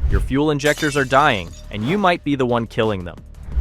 Your fuel injectors are dying, and you might be the one killing them.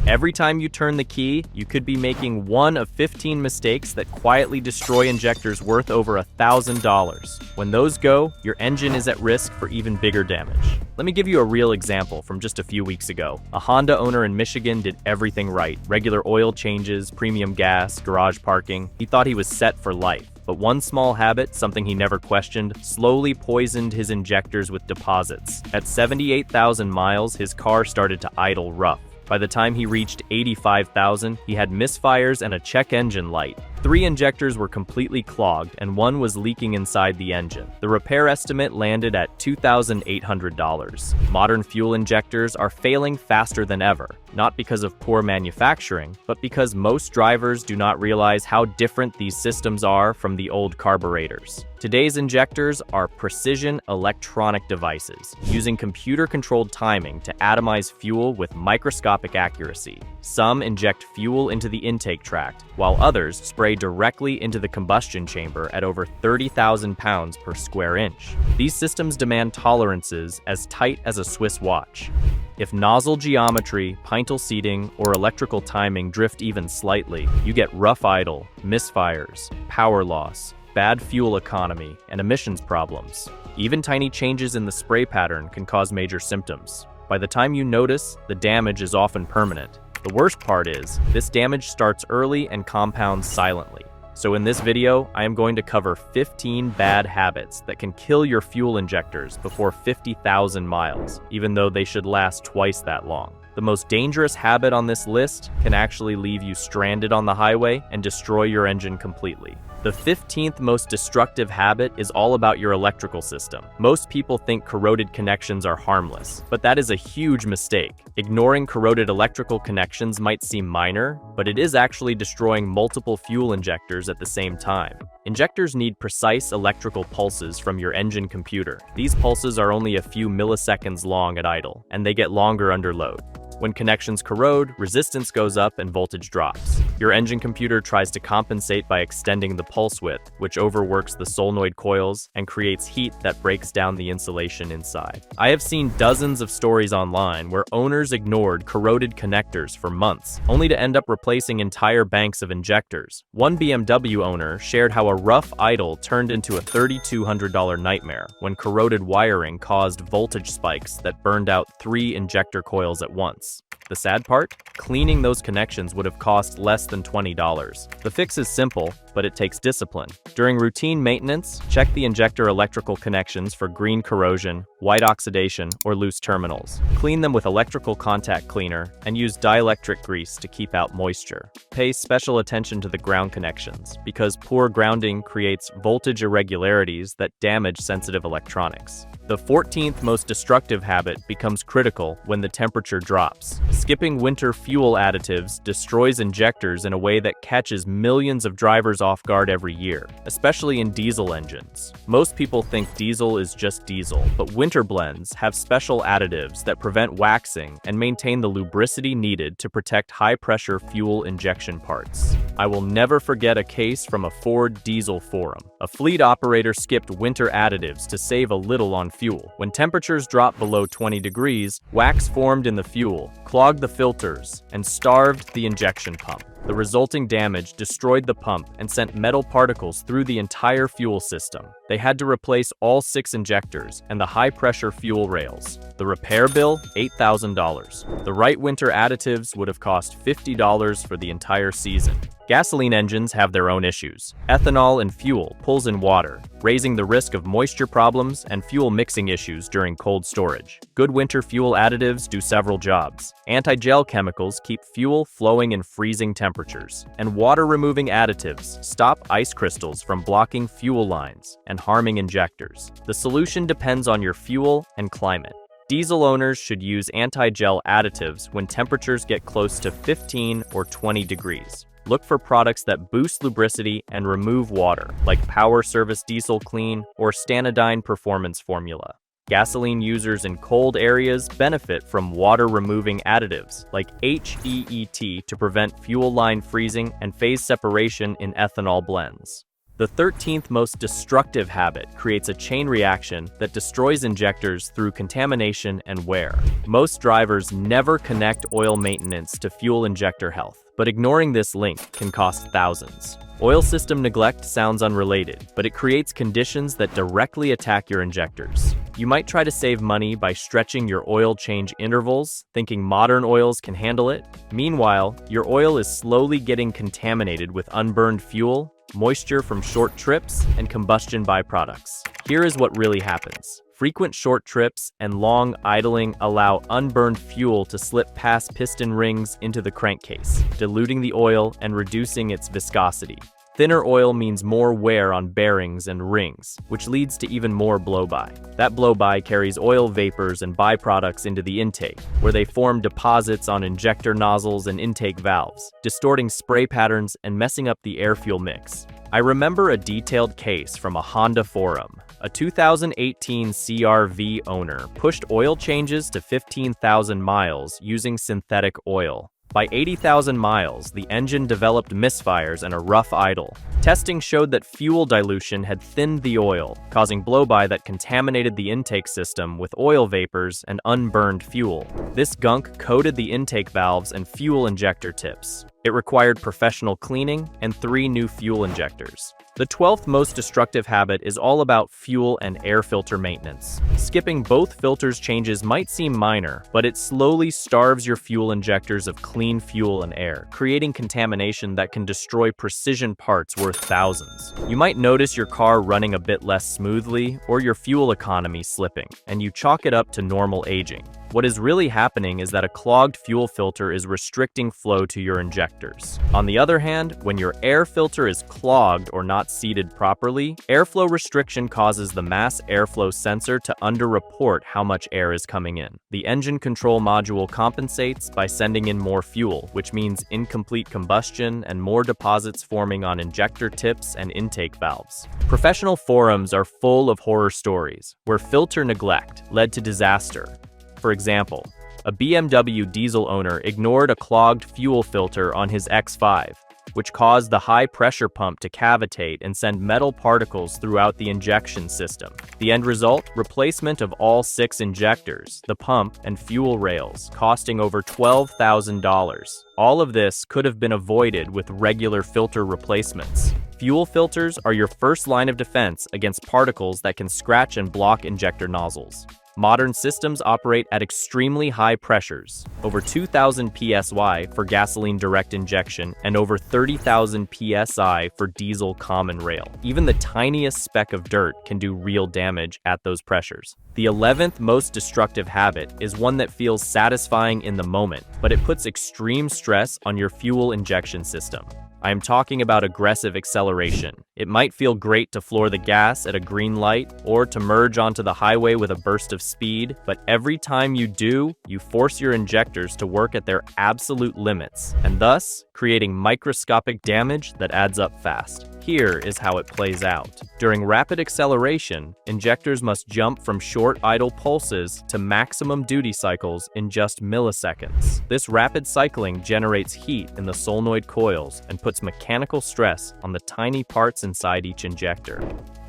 Every time you turn the key, you could be making one of 15 mistakes that quietly destroy injectors worth over $1,000. When those go, your engine is at risk for even bigger damage. Let me give you a real example from just a few weeks ago. A Honda owner in Michigan did everything right. Regular oil changes, premium gas, garage parking. He thought he was set for life. But one small habit, something he never questioned, slowly poisoned his injectors with deposits. At 78,000 miles, his car started to idle rough. By the time he reached 85,000, he had misfires and a check engine light. 3 injectors were completely clogged and 1 was leaking inside the engine. The repair estimate landed at $2,800. Modern fuel injectors are failing faster than ever, not because of poor manufacturing, but because most drivers do not realize how different these systems are from the old carburetors. Today's injectors are precision electronic devices, using computer-controlled timing to atomize fuel with microscopic accuracy. Some inject fuel into the intake tract, while others spray directly into the combustion chamber at over 30,000 pounds per square inch. These systems demand tolerances as tight as a Swiss watch. If nozzle geometry, pintle seating, or electrical timing drift even slightly, you get rough idle, misfires, power loss, bad fuel economy, and emissions problems. Even tiny changes in the spray pattern can cause major symptoms. By the time you notice, the damage is often permanent. The worst part is, this damage starts early and compounds silently. So in this video, I am going to cover 15 bad habits that can kill your fuel injectors before 50,000 miles, even though they should last twice that long. The most dangerous habit on this list can actually leave you stranded on the highway and destroy your engine completely. The 15th most destructive habit is all about your electrical system. Most people think corroded connections are harmless, but that is a huge mistake. Ignoring corroded electrical connections might seem minor, but it is actually destroying multiple fuel injectors at the same time. Injectors need precise electrical pulses from your engine computer. These pulses are only a few milliseconds long at idle, and they get longer under load. When connections corrode, resistance goes up and voltage drops. Your engine computer tries to compensate by extending the pulse width, which overworks the solenoid coils and creates heat that breaks down the insulation inside. I have seen dozens of stories online where owners ignored corroded connectors for months, only to end up replacing entire banks of injectors. One BMW owner shared how a rough idle turned into a $3,200 nightmare when corroded wiring caused voltage spikes that burned out 3 injector coils at once. The sad part? Cleaning those connections would have cost less than $20. The fix is simple, but it takes discipline. During routine maintenance, check the injector electrical connections for green corrosion, white oxidation, or loose terminals. Clean them with electrical contact cleaner and use dielectric grease to keep out moisture. Pay special attention to the ground connections, because poor grounding creates voltage irregularities that damage sensitive electronics. The 14th most destructive habit becomes critical when the temperature drops. Skipping winter fuel additives destroys injectors in a way that catches millions of drivers off guard every year, especially in diesel engines. Most people think diesel is just diesel, but winter blends have special additives that prevent waxing and maintain the lubricity needed to protect high-pressure fuel injection parts. I will never forget a case from a Ford diesel forum. A fleet operator skipped winter additives to save a little on fuel. When temperatures dropped below 20 degrees, wax formed in the fuel, clogged the filters, and starved the injection pump. The resulting damage destroyed the pump and sent metal particles through the entire fuel system. They had to replace all 6 injectors and the high-pressure fuel rails. The repair bill, $8,000. The right winter additives would have cost $50 for the entire season. Gasoline engines have their own issues. Ethanol in fuel pulls in water, raising the risk of moisture problems and fuel mixing issues during cold storage. Good winter fuel additives do several jobs. Anti-gel chemicals keep fuel flowing in freezing temperatures, and water-removing additives stop ice crystals from blocking fuel lines and harming injectors. The solution depends on your fuel and climate. Diesel owners should use anti-gel additives when temperatures get close to 15 or 20 degrees. Look for products that boost lubricity and remove water, like Power Service Diesel Clean or Stanodyne Performance Formula. Gasoline users in cold areas benefit from water-removing additives like HEET to prevent fuel line freezing and phase separation in ethanol blends. The 13th most destructive habit creates a chain reaction that destroys injectors through contamination and wear. Most drivers never connect oil maintenance to fuel injector health, but ignoring this link can cost thousands. Oil system neglect sounds unrelated, but it creates conditions that directly attack your injectors. You might try to save money by stretching your oil change intervals, thinking modern oils can handle it. Meanwhile, your oil is slowly getting contaminated with unburned fuel, moisture from short trips, and combustion byproducts. Here is what really happens. Frequent short trips and long idling allow unburned fuel to slip past piston rings into the crankcase, diluting the oil and reducing its viscosity. Thinner oil means more wear on bearings and rings, which leads to even more blow-by. That blow-by carries oil vapors and byproducts into the intake, where they form deposits on injector nozzles and intake valves, distorting spray patterns and messing up the air-fuel mix. I remember a detailed case from a Honda forum. A 2018 CR-V owner pushed oil changes to 15,000 miles using synthetic oil. By 80,000 miles, the engine developed misfires and a rough idle. Testing showed that fuel dilution had thinned the oil, causing blow-by that contaminated the intake system with oil vapors and unburned fuel. This gunk coated the intake valves and fuel injector tips. It required professional cleaning and 3 new fuel injectors. The 12th most destructive habit is all about fuel and air filter maintenance. Skipping both filters changes might seem minor, but it slowly starves your fuel injectors of clean fuel and air, creating contamination that can destroy precision parts worth thousands. You might notice your car running a bit less smoothly or your fuel economy slipping, and you chalk it up to normal aging. What is really happening is that a clogged fuel filter is restricting flow to your injectors. On the other hand, when your air filter is clogged or not seated properly, airflow restriction causes the mass airflow sensor to underreport how much air is coming in. The engine control module compensates by sending in more fuel, which means incomplete combustion and more deposits forming on injector tips and intake valves. Professional forums are full of horror stories where filter neglect led to disaster. For example, a BMW diesel owner ignored a clogged fuel filter on his X5, which caused the high-pressure pump to cavitate and send metal particles throughout the injection system. The end result? Replacement of all 6 injectors, the pump, and fuel rails, costing over $12,000. All of this could have been avoided with regular filter replacements. Fuel filters are your first line of defense against particles that can scratch and block injector nozzles. Modern systems operate at extremely high pressures, over 2,000 psi for gasoline direct injection and over 30,000 psi for diesel common rail. Even the tiniest speck of dirt can do real damage at those pressures. The 11th most destructive habit is one that feels satisfying in the moment, but it puts extreme stress on your fuel injection system. I am talking about aggressive acceleration. It might feel great to floor the gas at a green light or to merge onto the highway with a burst of speed, but every time you do, you force your injectors to work at their absolute limits, and thus creating microscopic damage that adds up fast. Here is how it plays out. During rapid acceleration, injectors must jump from short idle pulses to maximum duty cycles in just milliseconds. This rapid cycling generates heat in the solenoid coils and puts mechanical stress on the tiny parts inside each injector.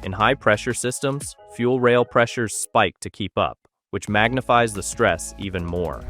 In high-pressure systems, fuel rail pressures spike to keep up, which magnifies the stress even more.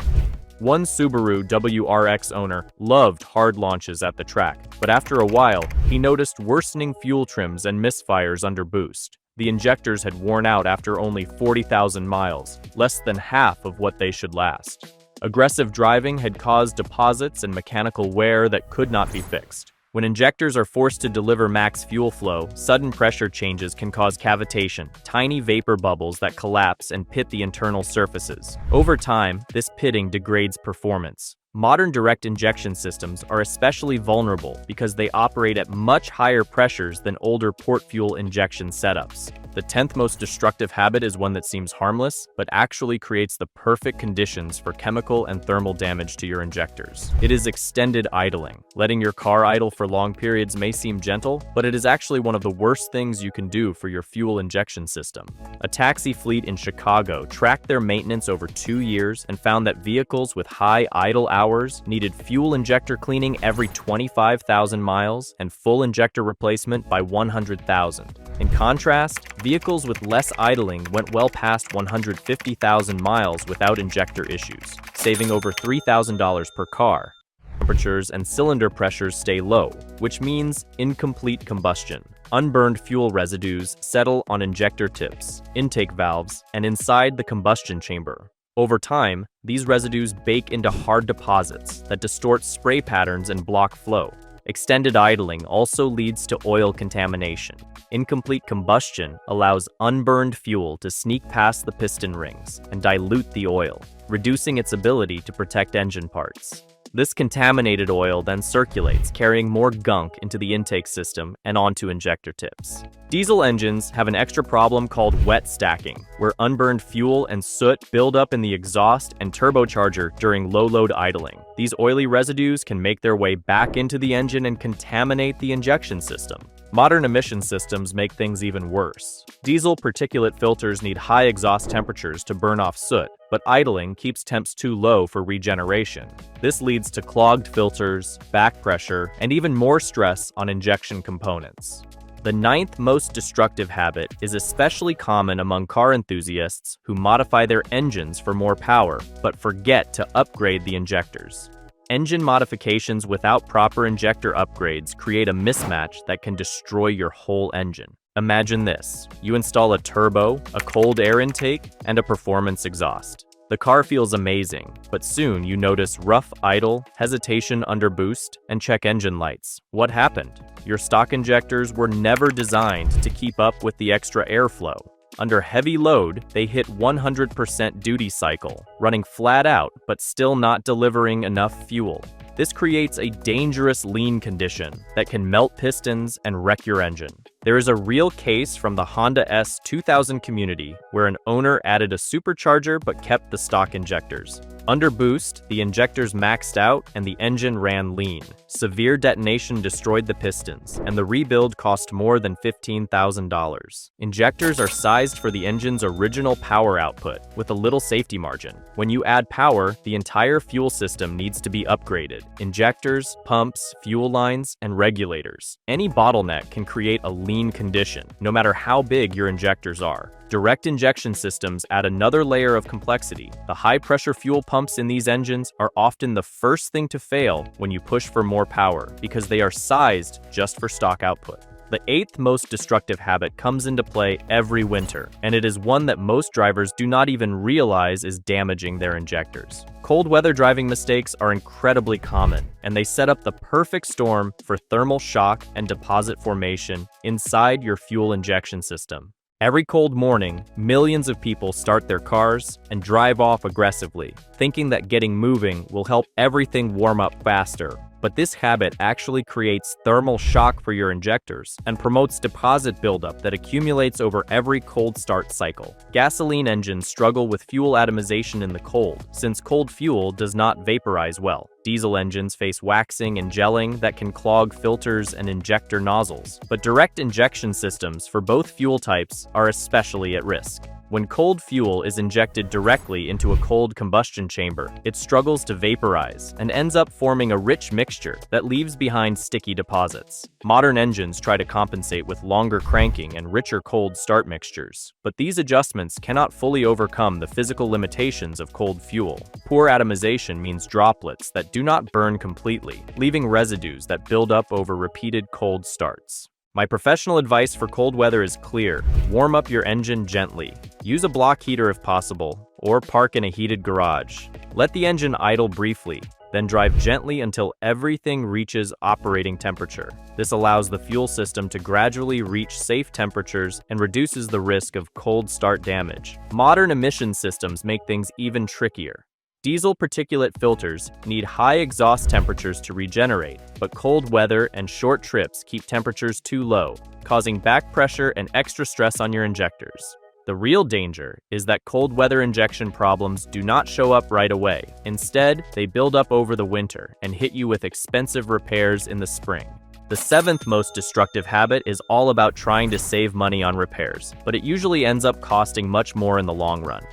One Subaru WRX owner loved hard launches at the track, but after a while, he noticed worsening fuel trims and misfires under boost. The injectors had worn out after only 40,000 miles, less than half of what they should last. Aggressive driving had caused deposits and mechanical wear that could not be fixed. When injectors are forced to deliver max fuel flow, sudden pressure changes can cause cavitation, tiny vapor bubbles that collapse and pit the internal surfaces. Over time, this pitting degrades performance. Modern direct injection systems are especially vulnerable because they operate at much higher pressures than older port fuel injection setups. The 10th most destructive habit is one that seems harmless, but actually creates the perfect conditions for chemical and thermal damage to your injectors. It is extended idling. Letting your car idle for long periods may seem gentle, but it is actually one of the worst things you can do for your fuel injection system. A taxi fleet in Chicago tracked their maintenance over 2 years and found that vehicles with high idle hours hours, needed fuel injector cleaning every 25,000 miles, and full injector replacement by 100,000. In contrast, vehicles with less idling went well past 150,000 miles without injector issues, saving over $3,000 per car. Temperatures and cylinder pressures stay low, which means incomplete combustion. Unburned fuel residues settle on injector tips, intake valves, and inside the combustion chamber. Over time, these residues bake into hard deposits that distort spray patterns and block flow. Extended idling also leads to oil contamination. Incomplete combustion allows unburned fuel to sneak past the piston rings and dilute the oil, reducing its ability to protect engine parts. This contaminated oil then circulates, carrying more gunk into the intake system and onto injector tips. Diesel engines have an extra problem called wet stacking, where unburned fuel and soot build up in the exhaust and turbocharger during low-load idling. These oily residues can make their way back into the engine and contaminate the injection system. Modern emission systems make things even worse. Diesel particulate filters need high exhaust temperatures to burn off soot, but idling keeps temps too low for regeneration. This leads to clogged filters, back pressure, and even more stress on injection components. The ninth most destructive habit is especially common among car enthusiasts who modify their engines for more power, but forget to upgrade the injectors. Engine modifications without proper injector upgrades create a mismatch that can destroy your whole engine. Imagine this: you install a turbo, a cold air intake, and a performance exhaust. The car feels amazing, but soon you notice rough idle, hesitation under boost, and check engine lights. What happened? Your stock injectors were never designed to keep up with the extra airflow. Under heavy load, they hit 100% duty cycle, running flat out but still not delivering enough fuel. This creates a dangerous lean condition that can melt pistons and wreck your engine. There is a real case from the Honda S 2000 community where an owner added a supercharger but kept the stock injectors. Under boost, the injectors maxed out and the engine ran lean. Severe detonation destroyed the pistons, and the rebuild cost more than $15,000. Injectors are sized for the engine's original power output, with a little safety margin. When you add power, the entire fuel system needs to be upgraded. Injectors, pumps, fuel lines, and regulators. Any bottleneck can create a lean condition, no matter how big your injectors are. Direct injection systems add another layer of complexity. The high-pressure fuel pumps in these engines are often the first thing to fail when you push for more power, because they are sized just for stock output. The eighth most destructive habit comes into play every winter, and it is one that most drivers do not even realize is damaging their injectors. Cold weather driving mistakes are incredibly common, and they set up the perfect storm for thermal shock and deposit formation inside your fuel injection system. Every cold morning, millions of people start their cars and drive off aggressively, thinking that getting moving will help everything warm up faster. But this habit actually creates thermal shock for your injectors and promotes deposit buildup that accumulates over every cold start cycle. Gasoline engines struggle with fuel atomization in the cold, since cold fuel does not vaporize well. Diesel engines face waxing and gelling that can clog filters and injector nozzles, but direct injection systems for both fuel types are especially at risk. When cold fuel is injected directly into a cold combustion chamber, it struggles to vaporize and ends up forming a rich mixture that leaves behind sticky deposits. Modern engines try to compensate with longer cranking and richer cold start mixtures, but these adjustments cannot fully overcome the physical limitations of cold fuel. Poor atomization means droplets that do not burn completely, leaving residues that build up over repeated cold starts. My professional advice for cold weather is clear: warm up your engine gently. Use a block heater if possible, or park in a heated garage. Let the engine idle briefly, then drive gently until everything reaches operating temperature. This allows the fuel system to gradually reach safe temperatures and reduces the risk of cold start damage. Modern emission systems make things even trickier. Diesel particulate filters need high exhaust temperatures to regenerate, but cold weather and short trips keep temperatures too low, causing back pressure and extra stress on your injectors. The real danger is that cold weather injection problems do not show up right away. Instead, they build up over the winter and hit you with expensive repairs in the spring. The seventh most destructive habit is all about trying to save money on repairs, but it usually ends up costing much more in the long run.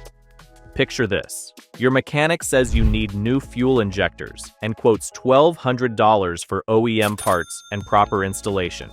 Picture this. Your mechanic says you need new fuel injectors and quotes $1,200 for OEM parts and proper installation.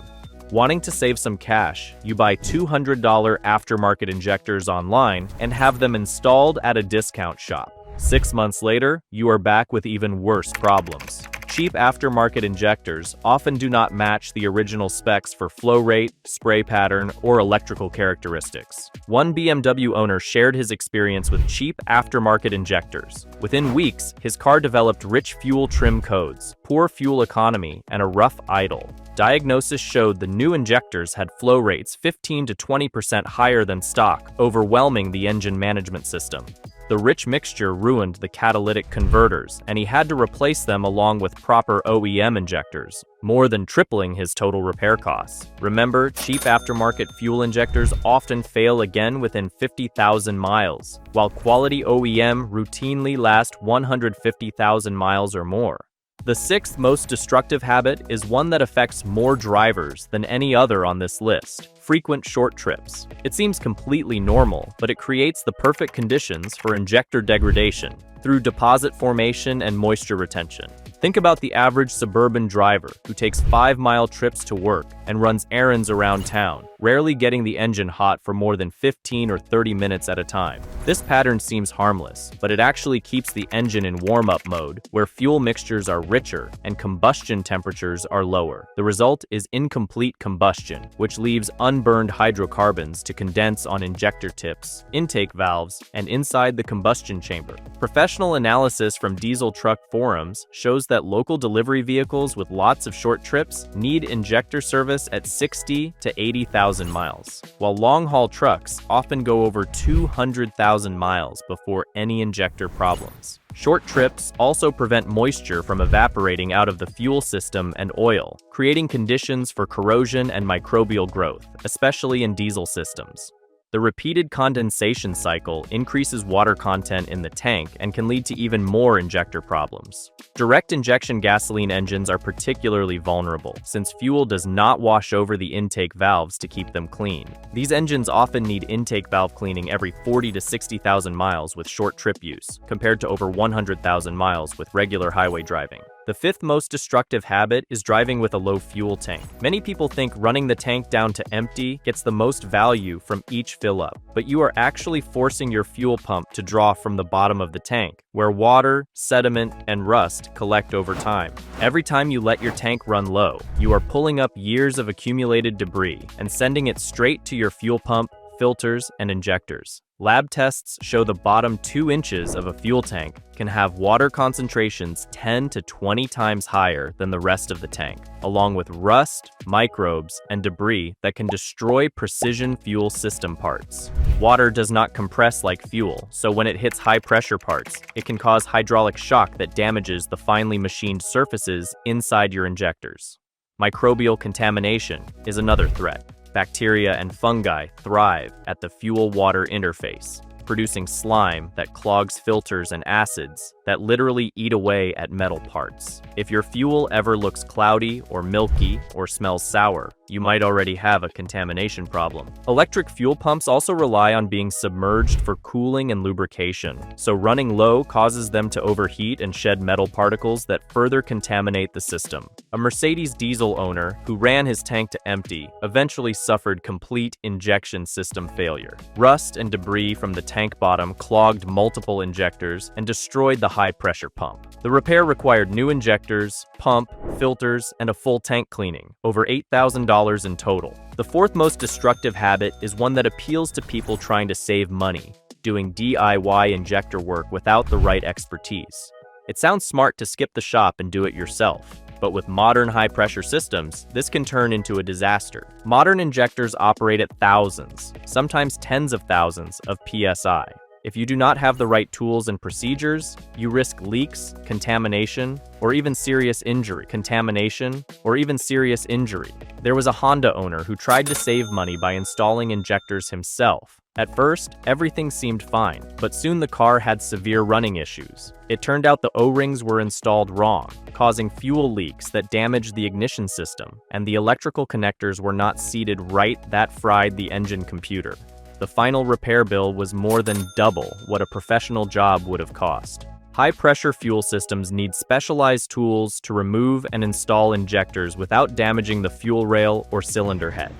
Wanting to save some cash, you buy $200 aftermarket injectors online and have them installed at a discount shop. 6 months later, you are back with even worse problems. Cheap aftermarket injectors often do not match the original specs for flow rate, spray pattern, or electrical characteristics. One BMW owner shared his experience with cheap aftermarket injectors. Within weeks, his car developed rich fuel trim codes, poor fuel economy, and a rough idle. Diagnosis showed the new injectors had flow rates 15 to 20% higher than stock, overwhelming the engine management system. The rich mixture ruined the catalytic converters, and he had to replace them along with proper OEM injectors, more than tripling his total repair costs. Remember, cheap aftermarket fuel injectors often fail again within 50,000 miles, while quality OEM routinely last 150,000 miles or more. The sixth most destructive habit is one that affects more drivers than any other on this list: frequent short trips. It seems completely normal, but it creates the perfect conditions for injector degradation through deposit formation and moisture retention. Think about the average suburban driver who takes 5-mile trips to work and runs errands around town, rarely getting the engine hot for more than 15 or 30 minutes at a time. This pattern seems harmless, but it actually keeps the engine in warm-up mode, where fuel mixtures are richer and combustion temperatures are lower. The result is incomplete combustion, which leaves unburned hydrocarbons to condense on injector tips, intake valves, and inside the combustion chamber. Professional analysis from diesel truck forums shows that local delivery vehicles with lots of short trips need injector service at 60 to 80,000 miles, while long-haul trucks often go over 200,000 miles before any injector problems. Short trips also prevent moisture from evaporating out of the fuel system and oil, creating conditions for corrosion and microbial growth, especially in diesel systems. The repeated condensation cycle increases water content in the tank and can lead to even more injector problems. Direct injection gasoline engines are particularly vulnerable, since fuel does not wash over the intake valves to keep them clean. These engines often need intake valve cleaning every 40 to 60,000 miles with short trip use, compared to over 100,000 miles with regular highway driving. The fifth most destructive habit is driving with a low fuel tank. Many people think running the tank down to empty gets the most value from each fill-up, but you are actually forcing your fuel pump to draw from the bottom of the tank, where water, sediment, and rust collect over time. Every time you let your tank run low, you are pulling up years of accumulated debris and sending it straight to your fuel pump, filters, and injectors. Lab tests show the bottom 2 inches of a fuel tank can have water concentrations 10 to 20 times higher than the rest of the tank, along with rust, microbes, and debris that can destroy precision fuel system parts. Water does not compress like fuel, so when it hits high-pressure parts, it can cause hydraulic shock that damages the finely machined surfaces inside your injectors. Microbial contamination is another threat. Bacteria and fungi thrive at the fuel-water interface, producing slime that clogs filters and acids that literally eat away at metal parts. If your fuel ever looks cloudy or milky or smells sour, you might already have a contamination problem. Electric fuel pumps also rely on being submerged for cooling and lubrication, so running low causes them to overheat and shed metal particles that further contaminate the system. A Mercedes diesel owner who ran his tank to empty eventually suffered complete injection system failure. Rust and debris from the tank bottom clogged multiple injectors and destroyed the high-pressure pump. The repair required new injectors, pump, filters, and a full tank cleaning, over $8,000 in total. The fourth most destructive habit is one that appeals to people trying to save money, doing DIY injector work without the right expertise. It sounds smart to skip the shop and do it yourself, but with modern high-pressure systems, this can turn into a disaster. Modern injectors operate at thousands, sometimes tens of thousands of PSI. If you do not have the right tools and procedures, you risk leaks, contamination, or even serious injury. There was a Honda owner who tried to save money by installing injectors himself. At first, everything seemed fine, but soon the car had severe running issues. It turned out the O-rings were installed wrong, causing fuel leaks that damaged the ignition system, and the electrical connectors were not seated right that fried the engine computer. The final repair bill was more than double what a professional job would have cost. High-pressure fuel systems need specialized tools to remove and install injectors without damaging the fuel rail or cylinder head.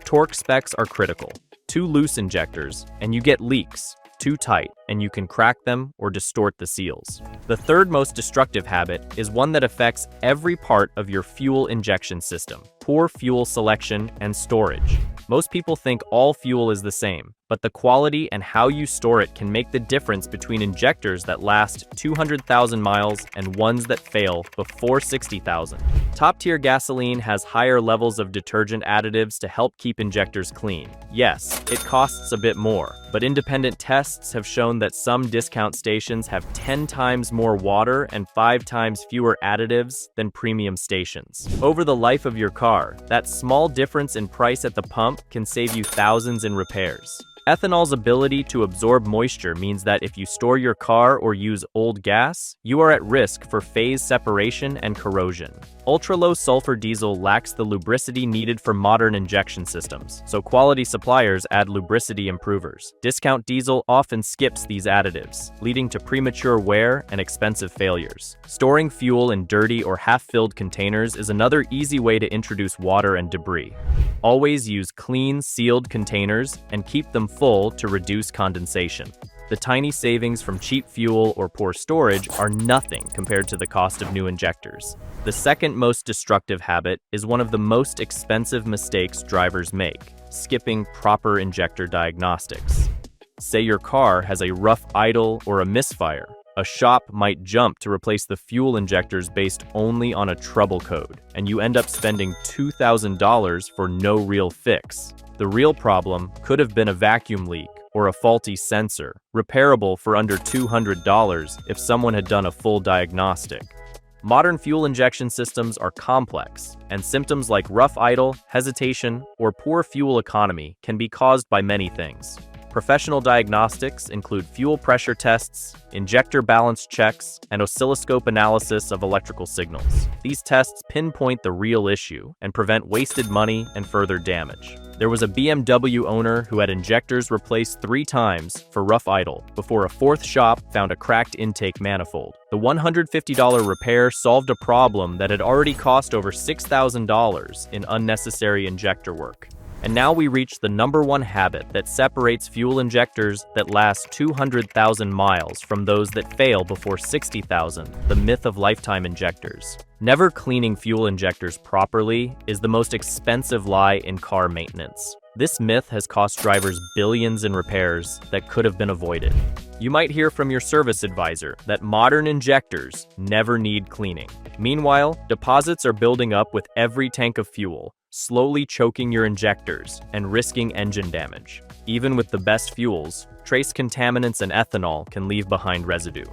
Torque specs are critical. Too loose injectors, and you get leaks. Too tight, and you can crack them or distort the seals. The third most destructive habit is one that affects every part of your fuel injection system: poor fuel selection and storage. Most people think all fuel is the same, but the quality and how you store it can make the difference between injectors that last 200,000 miles and ones that fail before 60,000. Top-tier gasoline has higher levels of detergent additives to help keep injectors clean. Yes, it costs a bit more, but independent tests have shown that some discount stations have 10 times more water and 5 times fewer additives than premium stations. Over the life of your car, that small difference in price at the pump can save you thousands in repairs. Ethanol's ability to absorb moisture means that if you store your car or use old gas, you are at risk for phase separation and corrosion. Ultra-low sulfur diesel lacks the lubricity needed for modern injection systems, so quality suppliers add lubricity improvers. Discount diesel often skips these additives, leading to premature wear and expensive failures. Storing fuel in dirty or half-filled containers is another easy way to introduce water and debris. Always use clean, sealed containers and keep them full to reduce condensation. The tiny savings from cheap fuel or poor storage are nothing compared to the cost of new injectors. The second most destructive habit is one of the most expensive mistakes drivers make: skipping proper injector diagnostics. Say your car has a rough idle or a misfire. A shop might jump to replace the fuel injectors based only on a trouble code, and you end up spending $2,000 for no real fix. The real problem could have been a vacuum leak or a faulty sensor, repairable for under $200 if someone had done a full diagnostic. Modern fuel injection systems are complex, and symptoms like rough idle, hesitation, or poor fuel economy can be caused by many things. Professional diagnostics include fuel pressure tests, injector balance checks, and oscilloscope analysis of electrical signals. These tests pinpoint the real issue and prevent wasted money and further damage. There was a BMW owner who had injectors replaced 3 times for rough idle before a 4th shop found a cracked intake manifold. The $150 repair solved a problem that had already cost over $6,000 in unnecessary injector work. And now we reach the #1 habit that separates fuel injectors that last 200,000 miles from those that fail before 60,000, the myth of lifetime injectors. Never cleaning fuel injectors properly is the most expensive lie in car maintenance. This myth has cost drivers billions in repairs that could have been avoided. You might hear from your service advisor that modern injectors never need cleaning. Meanwhile, deposits are building up with every tank of fuel, slowly choking your injectors and risking engine damage. Even with the best fuels, trace contaminants and ethanol can leave behind residue.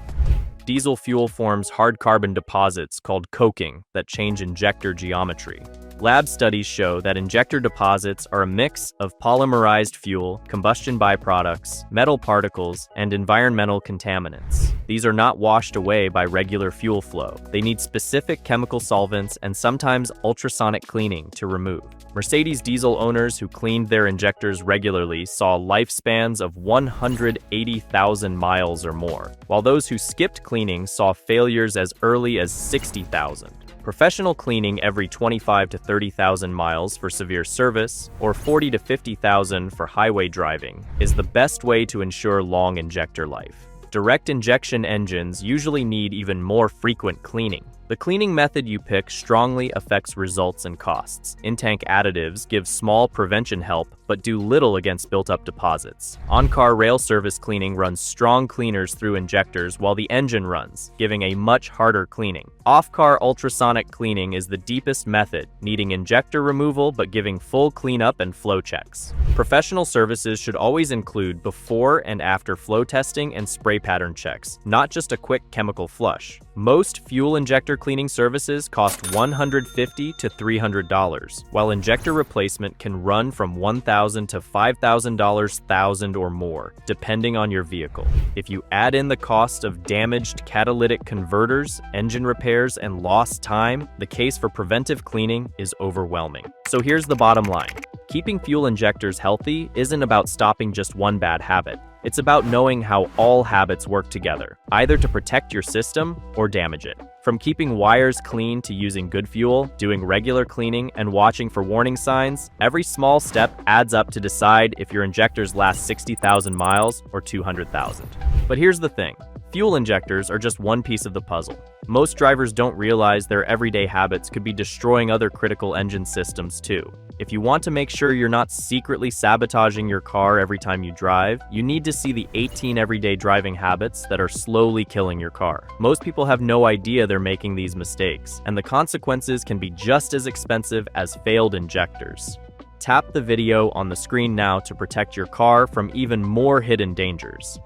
Diesel fuel forms hard carbon deposits called coking that change injector geometry. Lab studies show that injector deposits are a mix of polymerized fuel, combustion byproducts, metal particles, and environmental contaminants. These are not washed away by regular fuel flow. They need specific chemical solvents and sometimes ultrasonic cleaning to remove. Mercedes diesel owners who cleaned their injectors regularly saw lifespans of 180,000 miles or more, while those who skipped cleaning saw failures as early as 60,000. Professional cleaning every 25 to 30,000 miles for severe service, or 40 to 50,000 for highway driving, is the best way to ensure long injector life. Direct injection engines usually need even more frequent cleaning. The cleaning method you pick strongly affects results and costs. In-tank additives give small prevention help, but do little against built-up deposits. On-car rail service cleaning runs strong cleaners through injectors while the engine runs, giving a much harder cleaning. Off-car ultrasonic cleaning is the deepest method, needing injector removal but giving full cleanup and flow checks. Professional services should always include before and after flow testing and spray pattern checks, not just a quick chemical flush. Most fuel injector cleaning services cost $150 to $300, while injector replacement can run from $1,000 to $5,000 thousand or more, depending on your vehicle. If you add in the cost of damaged catalytic converters, engine repairs, and lost time, the case for preventive cleaning is overwhelming. So here's the bottom line. Keeping fuel injectors healthy isn't about stopping just one bad habit. It's about knowing how all habits work together, either to protect your system or damage it. From keeping wires clean to using good fuel, doing regular cleaning, and watching for warning signs, every small step adds up to decide if your injectors last 60,000 miles or 200,000. But here's the thing. Fuel injectors are just one piece of the puzzle. Most drivers don't realize their everyday habits could be destroying other critical engine systems too. If you want to make sure you're not secretly sabotaging your car every time you drive, you need to see the 18 everyday driving habits that are slowly killing your car. Most people have no idea they're making these mistakes, and the consequences can be just as expensive as failed injectors. Tap the video on the screen now to protect your car from even more hidden dangers.